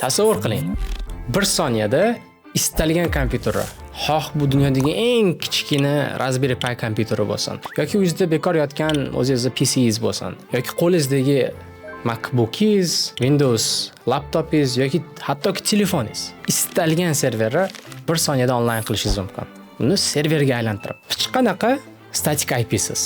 Tasavvur qiling. 1 soniyada istalgan kompyuterni, xoh bu dunyodagi eng kichkina Raspberry Pi kompyuteri bo'lsin, yoki o'zingizda bekor yotgan o'zingizning PC'ingiz bo'lsin, yoki qo'lingizdagi MacBook'ingiz, Windows laptopingiz yoki hattoki telefoningiz istalgan serverni 1 soniyada onlayn qilishingiz mumkin. Uni serverga aylantirib, hech qanaqa static IP'siz,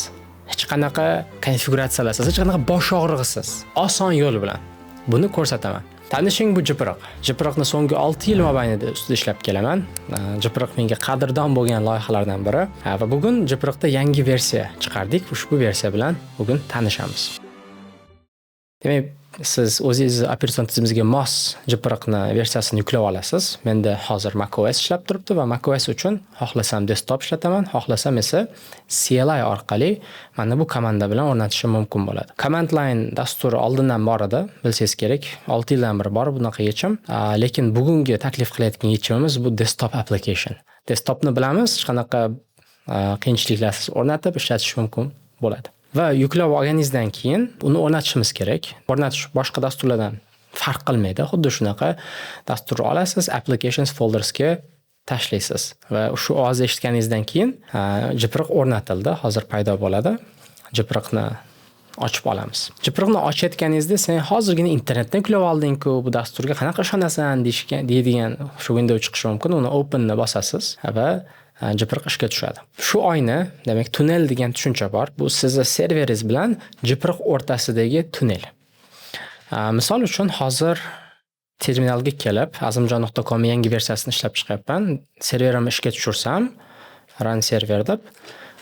hech qanaqa konfiguratsiyalarsiz, hech qanaqa bosh og'rig'isiz, oson yo'l bilan buni ko'rsataman. Tanishing, bu Jipriq. Jipriqni so'nggi 6 yil mobaynida ustida ishlab kelaman. Jipriq menga qadrdon bo'lgan loyihalardan biri va bugun Jipriqda yangi versiya chiqardik. Ushbu versiya bilan bugun tanishamiz. Demak, siz o'zingiz operatsion tizimingizga mos Jipriqni versiyasini yuklab olasiz. Menda hozir macOS ishlab turibdi va macOS uchun xohlasam desktop ishlataman, xohlasam esa CLI orqali mana bu komanda bilan o'rnatishim mumkin bo'ladi. Command line dasturi oldindan bor edi, bilsangiz kerak. 6 yildan beri bor bunaqa yechim. Lekin bugungi taklif qilayotgan yechimimiz bu desktop application. Desktopni bilamiz, hech qanaqa qiyinchiliklarsiz o'rnatib ishlatish mumkin bo'ladi. Va yuklab olganingizdan keyin uni o'rnatishimiz kerak. O'rnatish boshqa dasturlardan farq qilmaydi. Xuddi shunaqa dasturni olasiz, applications foldersga tashlaysiz va shu ovozni eshitganingizdan keyin Jipriq o'rnatildi, hozir paydo bo'ladi. Jipriqni ochib olamiz. Jipriqni ochayotganingizda sen hozirgina internetdan yuklab olding-ku, bu dasturga qanaqa ishonasan deydigan shu window chiqishi mumkin. Uni openni bosasiz va Jipriq ishga tushadi. Shu oyna, demak tunnel degan tushuncha bor. Bu sizning serveringiz bilan Jipriq o'rtasidagi tunnel. Misol uchun hozir terminalga kelib, azimjon.com yangi versiyasini ishlab chiqyapman. Serverimni ishga tushirsam, run server deb,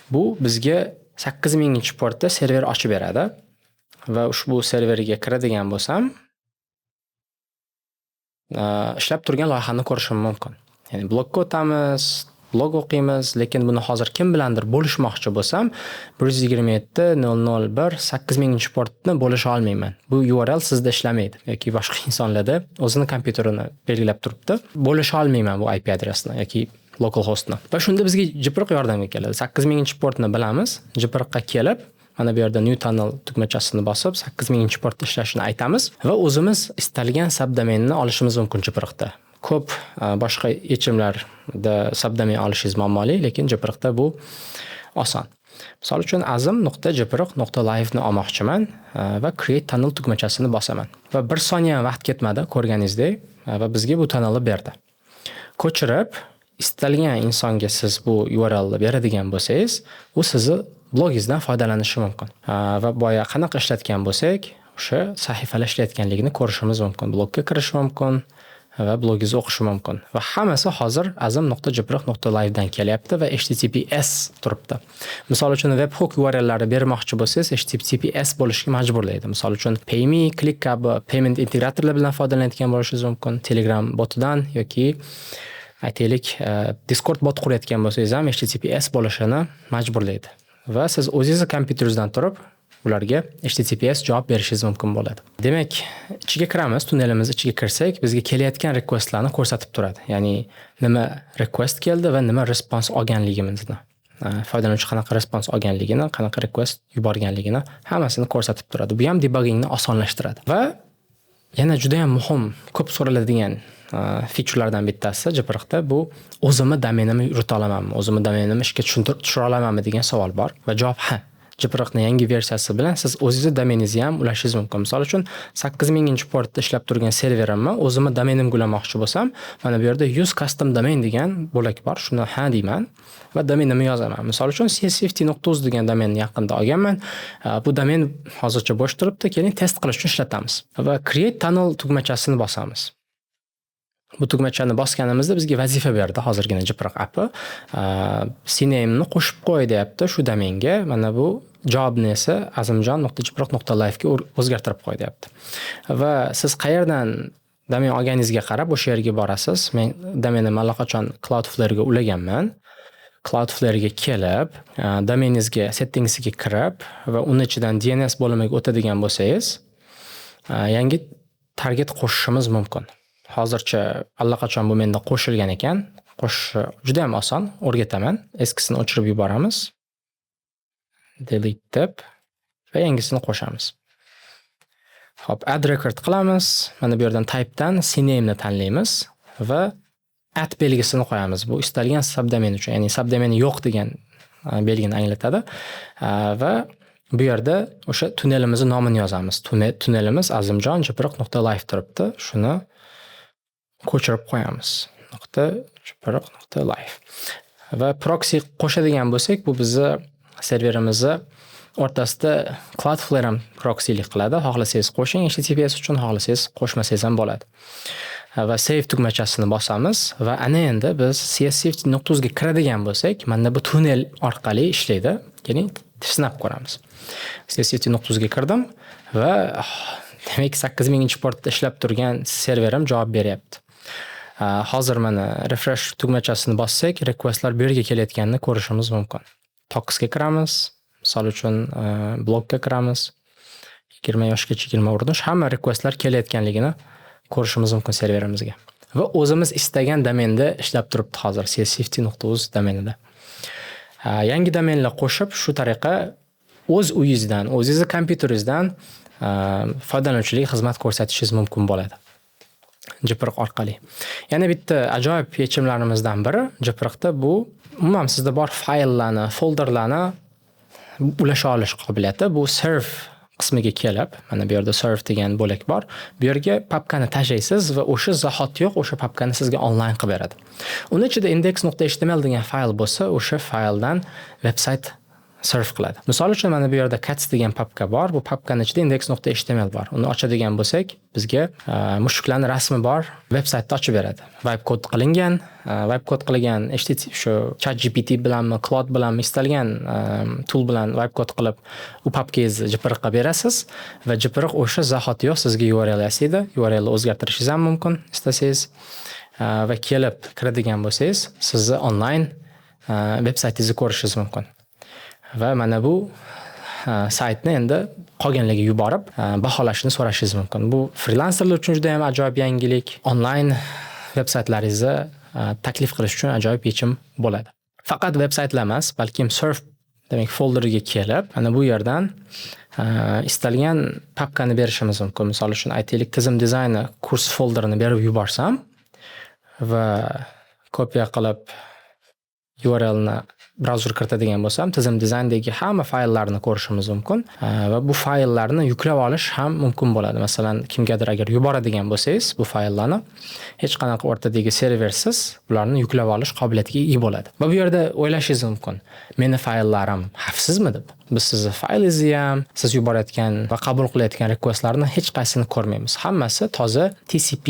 bu bizga 8000-portda server ochib beradi va ushbu serverga kiradigan bo'lsam, ishlab turgan loyihani ko'rishim mumkin. Ya'ni blogga o'tamiz, blog o'qiymiz, lekin buni hozir kim bilandir bo'lishmoqchi bo'lsam, 127.0.0.1 8000-portni bo'lisha olmayman. Bu URL sizda ishlamaydi yoki boshqa insonlarda o'zini kompyuterini belgilab turibdi. Bo'lisha olmayman bu IP adresni yoki localhostni. Va shunda bizga Jipriq yordamga keladi. 8000-portni bilamiz. Jipriqqa kelib, mana bu yerda new tunnel tugmachasini bosib 8000-portda ishlashini aytamiz va o'zimiz istalgan subdomenni olishimiz mumkin Jipriqda. Ko'p boshqa yechimlarda subdomen olishingiz muammoli, lekin Jipriqda bu oson. Misol uchun azim.jipriq.live ni olmoqchiman va create tunnel tugmachasini bosaman. Va 1 soniya ham vaqt ketmadi ko'rganingizdek va bizga bu tunnelni berdi. Ko'chirib istalgan insonga siz bu URLni beradigan bo'lsangiz, u sizni blogingizdan foydalanishi mumkin. Va boya qanaqa ishlatgan bo'lsak, o'sha sahifalar ishlayotganligini ko'rishimiz mumkin. Blogga kirish mumkin va blogingizni o'qish mumkin. Va hammasi hozir azim.jipriq.live dan kelyapti va HTTPS turibdi. Misol uchun webhook URL'larni bermoqchi bo'lsangiz, HTTPS bo'lishga majburlaydi. Misol uchun PayMe, Click kabi payment integratorlar bilan foydalanayotgan bo'lishingiz mumkin. Telegram botidan yoki aytaylik Discord bot qurayotgan bo'lsangiz ham HTTPS bo'lishini majburlaydi. Va siz o'zingizning kompyuteringizdan turib ularga HTTPS javob berishingiz mumkin bo'ladi. Demak, ichiga kiramiz, tunnelimiz ichiga kirsak, bizga kelayotgan requestlarni ko'rsatib turadi. Ya'ni nima request keldi va nima response olganligimizni. Foydalanuvchi qanaqa response olganligini, qanaqa request yuborganligini hammasini ko'rsatib turadi. Bu ham debuggingni osonlashtiradi. Va yana juda ham muhim, ko'p so'raladigan featurelardan bittasi Jipriqda bu o'zimni domenimni yurita olamanmi, o'zimni domenimni ishga tushira olamanmi degan savol bor va javob ha. Jipriqning yangi versiyasi bilan siz o'zingiz domeningizni ham ulashingiz mumkin. Misol uchun 8000-portda ishlab turgan serverimni o'zimni domenimga ulamoqchi bo'lsam, mana bu yerda use custom domain degan bo'lak bor. Shuni ha deyman va domenimni yozaman. Misol uchun csft.uz degan domenni yaqinda olganman. Bu domen hozircha bo'sh turibdi. Keling test qilish uchun ishlatamiz. Va create tunnel tugmachasini bosamiz. Bu tugmachani bosganimizda bizga vazifa berdi hozirgina Jipriq appi. CNAME ni qo'shib qo'y deyapti shu domenga. Mana bu javobni esa azimjon.jipriq.live ga o'zgartirib qo'y deyapti. Va siz qayerdan domen olganingizga qarab o'sha yerga borasiz. Men domenim allaqachon Cloudflare ga ulaganman. Cloudflare ga kelib, domeningizga settingsiga kirib va uni ichidan DNS bo'limiga o'tadigan bo'lsangiz, yangi target qo'shishimiz mumkin. Hozircha allaqachon bu menda qo'shilgan ekan. Qo'shish juda ham oson, o'rgataman. Eskisini o'chirib yuboramiz. Delete deb va yangisini qo'shamiz. Hop, add record qilamiz. Mana bu yerdan typedan cname ni tanlaymiz va belgisini qo'yamiz. Bu istalgan subdomen uchun, ya'ni subdomen yo'q degan belgini anglatadi. Va bu yerda o'sha tunnelimizni nomini yozamiz. Tunnelimiz azimjon.jipriq.live turibdi. Shuni ko'chirib qo'yamiz. .jipriq.live. Va proxy qo'shadigan bo'lsak, bu bizni serverimizni o'rtasida Cloudflare ham proxylik qiladi. Xohlasangiz qo'shing HTTPS uchun, xohlasangiz qo'shmasangiz ham bo'ladi. Va save tugmachasini bosamiz va ana endi biz CSSFT.uz ga kiradigan bo'lsak, mana bu tunnel orqali ishlaydi. Ya'ni sinab ko'ramiz. CSSFT.uz ga kirdim va demak 8000-portda ishlab turgan serverim javob beryapti. Hozir mana refresh tugmachasini bossak, requestlar bu yerga kelayotganini ko'rishimiz mumkin. Toxga kiramiz. Misol uchun blogga kiramiz. 20 yoshgacha 20 urinish hamma requestlar kelayotganligini ko'rishimiz mumkin serverimizga. Va o'zimiz istagan domenda ishlab turibdi hozir CSSFT.uz domenida. Yangi domenlar qo'shib shu tariqa o'z uyingizdan, o'zingizning kompyuteringizdan foydalanuvchilarga xizmat ko'rsatishingiz mumkin bo'ladi. Jipriq orqali. Yana bitta ajoyib yechimlarimizdan biri Jipriqda bu umuman sizda bor fayllarni, folderlarni ulasha olish qobiliyati. Bu serve qismiga kelib, mana bu yerda serve degan bo'lak bor. Bu yerga papkani tashlaysiz va o'sha zahotiyoq o'sha papkani sizga onlayn qilib beradi. Uning ichida index.html degan fayl bo'lsa, o'sha fayldan veb-sayt serve qiladi. Misol uchun mana bu yerda cats degan papka bor. Bu papkaning ichida index.html bor. Uni ochadigan bo'lsak, bizga mushuklarning rasmi bor veb-saytni ochib beradi. Vibe kod qilingan, vibe kod qilingan HTTP shu ChatGPT bilanmi, Claude bilanmi istalgan tool bilan vibe kod qilib, u papkangizni Jipriqqa berasiz va Jipriq o'sha zahotiyoq sizga URL yasaydi. URL o'zgartirishingiz ham mumkin istasangiz va kelib kiradigan bo'lsangiz, sizni onlayn veb-saytingizni ko'rishingiz mumkin. Va mana bu saytni endi qolganlarga yuborib baholashini so'rashingiz mumkin. Bu freelancerlar uchun juda ham ajoyib yangilik. Onlayn veb-saytlaringizni taklif qilish uchun ajoyib yechim bo'ladi. Faqat veb-saytlar emas, balki serve demak folderiga kelib, mana bu yerdan istalgan papkani berishimiz mumkin. Misol uchun aytaylik, tizim dizayni kurs folderini berib yuborsam va kopiya qilib URL-ni brauzer kiritadigan bo'lsam, tizim dizayndagi hamma fayllarni ko'rishimiz mumkin va bu fayllarni yuklab olish ham mumkin bo'ladi. Masalan, kimgadir agar yuboradigan bo'lsangiz, bu fayllarni hech qanaqa o'rtadagi serversiz bularni yuklab olish qobiliyatiga ega bo'ladi. Va bu yerda o'ylashingiz mumkin, meni fayllarim xavfsizmi deb. Biz sizni faylingizni ham, siz yuborayotgan va qabul qilayotgan requestlarni hech qaysini ko'rmaymiz. Hammasi toza TCP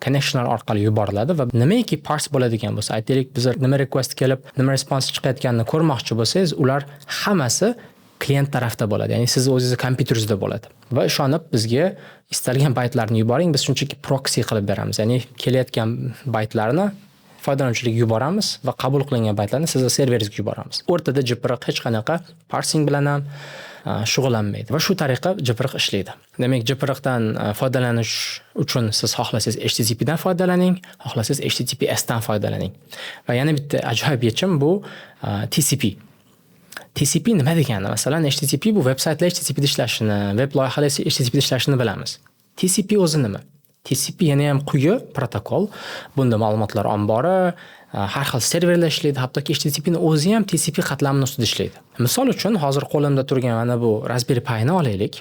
connectionlar orqali yuboriladi va nimaiki parse bo'ladigan bo'lsa, aytaylik, biz nima request kelib, nima response chiqayotganini ko'rmoqchi bo'lsangiz, ular hammasi klient tarafda bo'ladi. Ya'ni siz o'zingizning kompyuteringizda bo'ladi. Va ishonib bizga istalgan baytlarni yuboring, biz shunchaki proxy qilib beramiz. Ya'ni kelayotgan baytlarni foydalanuvchilarga yuboramiz va qabul qilingan baytlarni sizning serveringizga yuboramiz. O'rtada Jipriq hech qanaqa parsing bilan ham shug'ullanmaydi va shu tariqa Jipriq ishlaydi. Demak, Jipriqdan foydalanish uchun siz xohlasangiz HTTP dan foydalaning, xohlasangiz HTTPS dan foydalaning. Va yana bitta ajoyib yechim bu TCP. TCP nima degani? Masalan, HTTP bu veb-saytlar HTTP da ishlashini, web loyihalar HTTP da ishlashini bilamiz. TCP o'zi nima? TCP yana ham quyi protokol. Bunda ma'lumotlar ombori, har xil serverlar ishlaydi, hattoki HTTP ning o'zi ham TCP qatlamining ustida ishlaydi. Misol uchun, hozir qo'limda turgan mana bu Raspberry Pi ni olaylik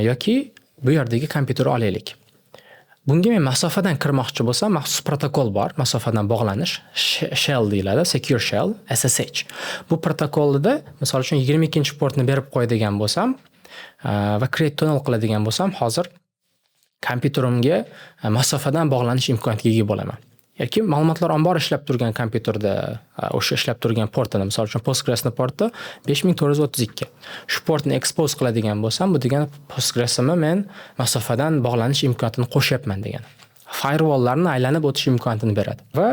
yoki bu yerdagi kompyuterni olaylik. Bunga men masofadan kirmoqchi bo'lsam, maxsus protokol bor, masofadan bog'lanish, shell deyiladi, secure shell, SSH. Bu protokolda, misol uchun 22-portni berib qo'yadigan bo'lsam va create tunnel qiladigan bo'lsam, hozir kompyuterimga masofadan bog'lanish imkoniyatiga ega bo'laman. Yoki ma'lumotlar ombori ishlab turgan kompyuterda o'sha ishlab turgan portini, misol uchun Postgres'ning porti 5432. Shu portni expose qiladigan bo'lsam, bu degani Postgres'imni men masofadan bog'lanish imkoniyatini qo'shyapman degani. Firewalllarni aylanib o'tish imkoniyatini beradi. Va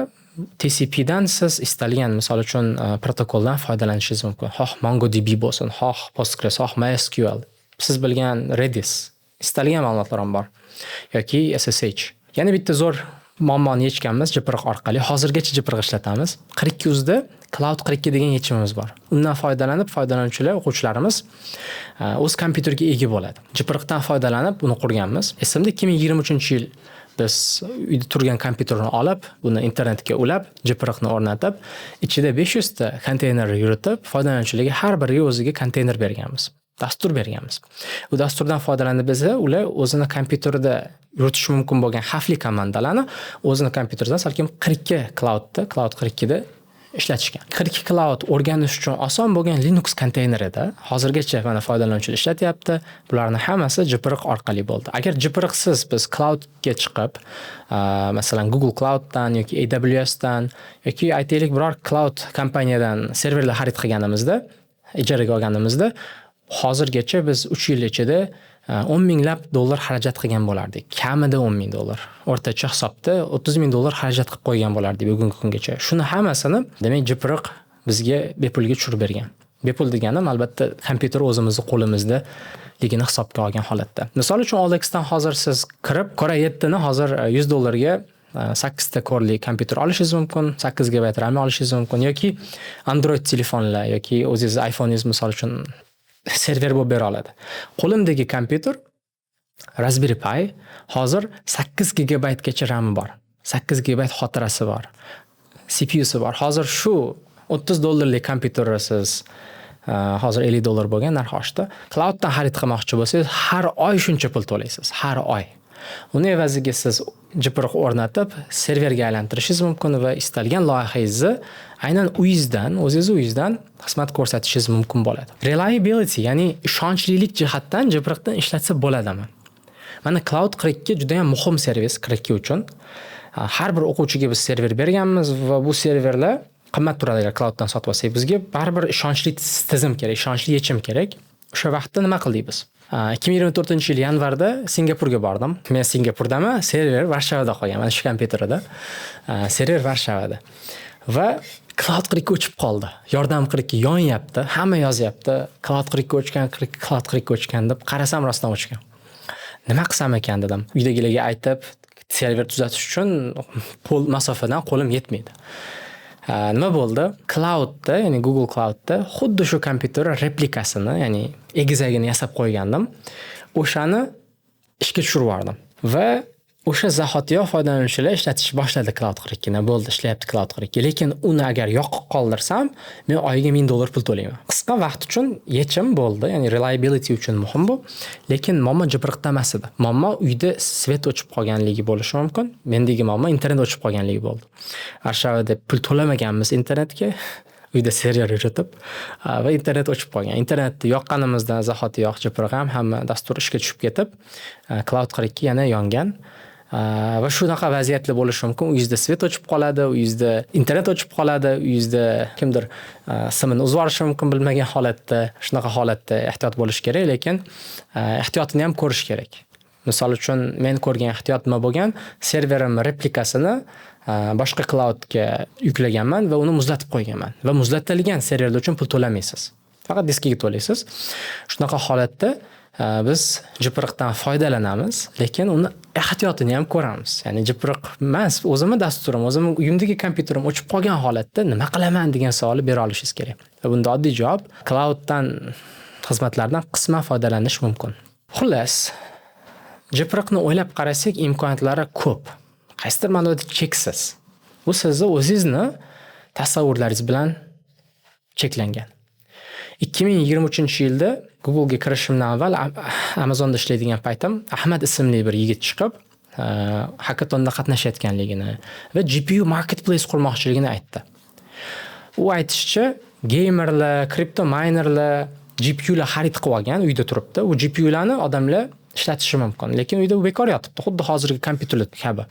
TCP dan siz istalgan, misol uchun protokoldan foydalanishingiz mumkin. Xoh MongoDB bo'lsin, xoh Postgres, xoh MySQL, siz bilgan Redis, istalgan ma'lumotlar ham bor yoki SSH. Yana bitta zo'r muammoni yechganmiz JPRG orqali. Hozirgacha JPRG ishlatamiz. 42 da Cloud 42 degan yechimimiz bor. Undan foydalanib foydalanuvchilar, o'quvchilarimiz o'z kompyuteriga ega bo'ladi. JPRG dan foydalanib uni qurganmiz. Esimda 2023-yil biz uyda turgan kompyuterni olib, buni internetga ulab, JPRG ni o'rnatib, ichida 500 ta konteyner yuritib, foydalanuvchilarga har biriga o'ziga konteyner berganmiz. Dastur berganmiz. Bu dasturdan foydalanib esa ular o'zini kompyuterida yuritish mumkin bo'lgan xavfli komandalarni o'zini kompyuteridan salkim 42 Cloud 42 da ishlatishgan. 42 Cloud o'rganish uchun oson bo'lgan Linux konteynerida hozirgacha mana foydalanuvchilar ishlatyapti. Bularning hammasi JPRG orqali bo'ldi. Agar JPRG siz biz Cloudga chiqib, masalan Google Clouddan yoki AWS dan yoki aytaylik biror cloud kompaniyadan serverlar xarid qilganimizda, ijaraga olganimizda hozirgacha biz 3 yil ichida 10 minglab dollar xarajat qilgan bo'lardik. Kamida 10 ming dollar. O'rtacha hisobda 30 ming dollar xarajat qilib qo'ygan bo'lardik bugungi kungacha. Shuni hammasini demak JPRG bizga bepulga tushirib bergan. Bepul deganim albatta kompyuter o'zimizning qo'limizda ligini hisobga olgan holatda. Misol uchun OLX dan hozir siz kirib, Core 7 ni hozir 100 dollarga 8 ta korli kompyuter olishingiz mumkin, 8 GB RAM olishingiz mumkin yoki Android telefonlar yoki o'zingiz iPhone'ingiz misol uchun server bo'lib bera oladi. Qo'limdagi kompyuter Raspberry Pi hozir 8 GB gacha RAM bor. 8 GB xotirasi bor. CPU-si bor. Hozir shu 30 dollarlik kompyuterni siz hozir 50 dollar bo'lgan narx oshdi. Clouddan xarid qilmoqchi bo'lsangiz, har oy shuncha pul to'laysiz. Har oy. Uni evaziga siz JPRG o'rnatib, serverga aylantirishingiz mumkin va istalgan loyihangizni aynan o'zingiz uyingizdan xizmat ko'rsatishingiz mumkin bo'ladi. Reliability, ya'ni ishonchlilik jihatdan JPRG dan ishlatsa bo'ladimi? Mana Cloud 42 juda ham muhim servis 42 uchun. Har bir o'quvchiga biz server berganmiz va bu serverlar qimmat turadi agar Clouddan sotib olsak. Bizga baribir ishonchli tizim kerak, ishonchli yechim kerak. O'sha vaqtda nima qildik biz? 2024-yil yanvarda Singapurga bordim. Men Singapurdaman, server Varshavada qolgan. Mana shu kompyuterda. Server Varshavada. Va Cloud 42 o'chib qoldi. Yordam 42 yonyapti. Hamma yozyapti. Cloud 42 o'chgan, Cloud 42 o'chgan deb qarasam rostdan o'chgan. Nima qilsam ekan dedim. Uydagilarga aytib, server tuzatish uchun masofadan qo'lim yetmaydi. Nima bo'ldi? Cloudda, ya'ni Google Cloudda xuddi shu kompyuter replikasini, ya'ni egizagini yasab qo'ygandim. O'shani ishga tushirib yubordim. Va o'sha zahotiyoq foydalanuvchilar ishlatish boshladi Cloud 42 ni. Bo'ldi, ishlayapti Cloud 42. Lekin uni agar yoqib qoldirsam, men oyiga 1000 dollar pul to'layman. Qisqa vaqt uchun yechim bo'ldi, ya'ni reliability uchun muhim bu. Lekin muammo JPRGda emas edi. Muammo uyda svet o'chib qolganligi bo'lishi mumkin. Mendagi muammo internet o'chib qolganligi bo'ldi. Varshavada pul to'lamaganmiz internetga. Uyda server yuritib va internet o'chib qolgan. Internetni yoqqanimizdan zahotiyoq JPRG ham hamma dastur ishga tushib ketib, Cloud 42 yana yongan. Va shunaqa vaziyatlar bo'lishi mumkin. Uyingizda svet o'chib qoladi, uyingizda internet o'chib qoladi, uyingizda kimdir simini uzib olishi mumkin bilmagan holatda. Shunaqa holatda ehtiyot bo'lish kerak, lekin ehtiyotini ham ko'rish kerak. Misol uchun men ko'rgan ehtiyot nima bo'lgan? Serverim replikasini boshqa cloudga yuklaganman va uni muzlatib qo'yganman. Va muzlatilgan serverlar uchun pul to'lamaysiz. Faqat diskiga to'laysiz. Shunaqa holatda biz JPRG dan foydalanamiz, lekin uni ehtiyotini ham ko'ramiz. Ya'ni JPRG emas, o'zimning dasturim, o'zimning uyimdagi kompyuterim o'chib qolgan holatda nima qilaman degan savolni bera olishingiz kerak. Va bunda oddiy javob clouddan xizmatlardan qisman foydalanish mumkin. Xullas, JPRG ni o'ylab qarasak, imkoniyatlari ko'p. Qaysidir ma'noda cheksiz. Bu sizni o'zingizni tasavvurlaringiz bilan cheklangan. 2023-yilda Google'ga kirishimdan avval Amazonda ishlaydigan paytim Ahmad ismli bir yigit chiqib, hackathonda qatnashayotganligini va GPU marketplace qurmoqchiligini aytdi. U aytishicha, gamerlar, crypto minerlar GPUlar xarid qilib olgan, uyda turibdi. U GPUlarni odamlar ishlatishi mumkin, lekin uyda u bekor yotibdi, xuddi hozirgi kompyuterlar kabi.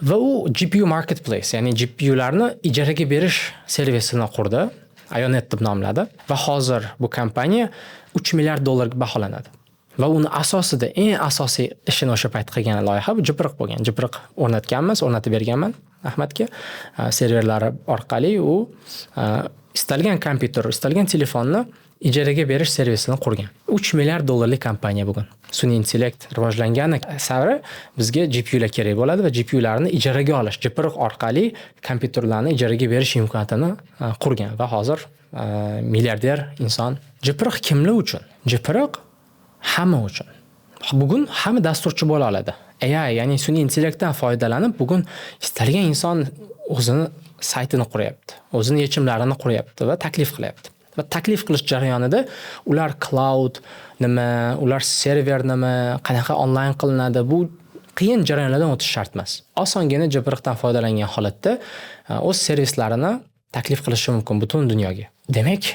Va u GPU marketplace, ya'ni GPUlarni ijaraga berish servisini qurdi. Ionet deb nomladi va hozir bu kompaniya 3 milliard dollarga baholanadi. Va uni asosida eng asosiy ishini o'sha payt qilgan loyiha bu JPRG bo'lgan. JPRG o'rnatib berganman Ahmadga. Serverlari orqali u istalgan kompyuter, istalgan telefonni ijaraga berish servisini qurgan. 3 milliard dollarlik kompaniya bugun. Sun'iy intellekt rivojlangani sari bizga GPUlar kerak bo'ladi va GPUlarni ijaraga olish, jipiriq orqali kompyuterlarni ijaraga berish imkoniyatini qurgan va hozir milliarder inson. Jipiriq kimlar uchun? Jipiriq hamma uchun. Bugun hamma dasturchi bo'la oladi. AI, ya'ni sun'iy intellektdan foydalanib bugun istalgan inson o'zini saytini quryapti, o'zini yechimlarini quryapti va taklif qilyapti. Va taklif qilish jarayonida ular cloud nima, ular server nima, qanaqa onlayn qilinadi, bu qiyin jarayonlardan o'tish shart emas. Osongina jipiriqdan foydalangan holatda o'z servislarini taklif qilishi mumkin butun dunyoga. Demak,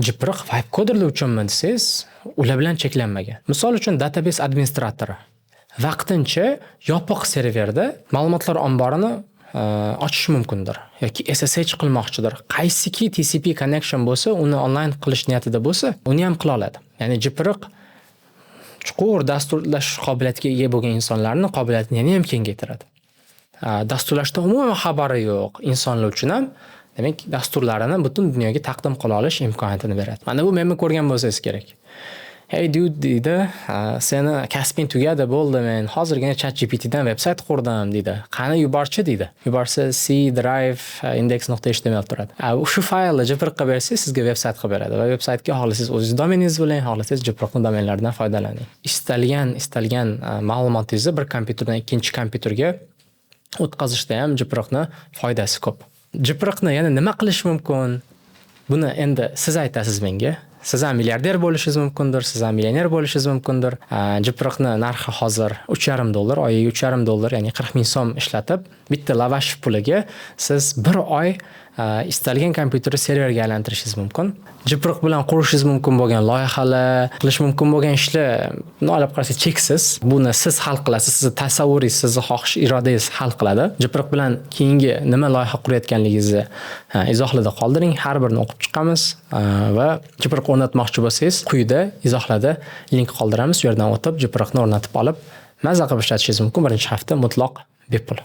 jipiriq vibe coderlar uchunmi desangiz, ular bilan cheklanmagan. Misol uchun database administratori vaqtincha yopiq serverda ma'lumotlar omborini ochish mumkindir yoki SSH qilmoqchidir. Qaysiki TCP connection bo'lsa, uni onlayn qilish niyatida bo'lsa, uni ham qila oladi. Ya'ni jipiriq chuqur dasturlash qobiliyatiga ega bo'lgan insonlarning qobiliyatini yana ham kengaytiradi. Dasturlashdan umuman xabari yo'q insonlar uchun ham demak dasturlarini butun dunyoga taqdim qila olish imkoniyatini beradi. Mana bu menni ko'rgan bo'lsangiz kerak. Hey dude deydi, seni kasbing tugadi, bo'ldi, men hozirgina ChatGPTdan veb-sayt qurdim deydi. Qani yuborchi deydi. Yuborsa C drive index.html turadi. Shu faylni jipiriqqa bersangiz sizga veb-sayt qilib beradi va veb-saytga xohlasangiz o'zingiz domeningiz bilan, xohlasangiz jipiriqning domenlaridan foydalaning. Istalgan ma'lumotingizni bir kompyuterdan ikkinchi kompyuterga o'tkazishda ham jipiriqning foydasi ko'p. Jipiriqni yana nima qilish mumkin? Buni endi siz aytasiz menga. Siz ham milliarder bo'lishingiz mumkindir, siz ham millioner bo'lishingiz mumkindir. Jipiriqni narxi hozir $3.5 oyiga $3.5, ya'ni 40 ming so'm ishlatib, bitta lavash puliga siz bir oy istalgan kompyuterni serverga aylantirishingiz mumkin. Jipiriq bilan qurishingiz mumkin bo'lgan loyihalar, qilish mumkin bo'lgan ishlar, olib qarasangiz cheksiz. Buni siz hal qilasiz, sizning tasavvuringiz, sizning xohish irodangiz hal qiladi. Jipiriq bilan keyingi nima loyiha qurayotganligingizni izohlarda qoldiring, har birini o'qib chiqamiz va jipiriq o'rnatmoqchi bo'lsangiz, quyida izohlarda link qoldiramiz. U yerdan o'tib jipiriqni o'rnatib olib, maza qilib ishlatishingiz mumkin. Birinchi hafta mutlaq bepul.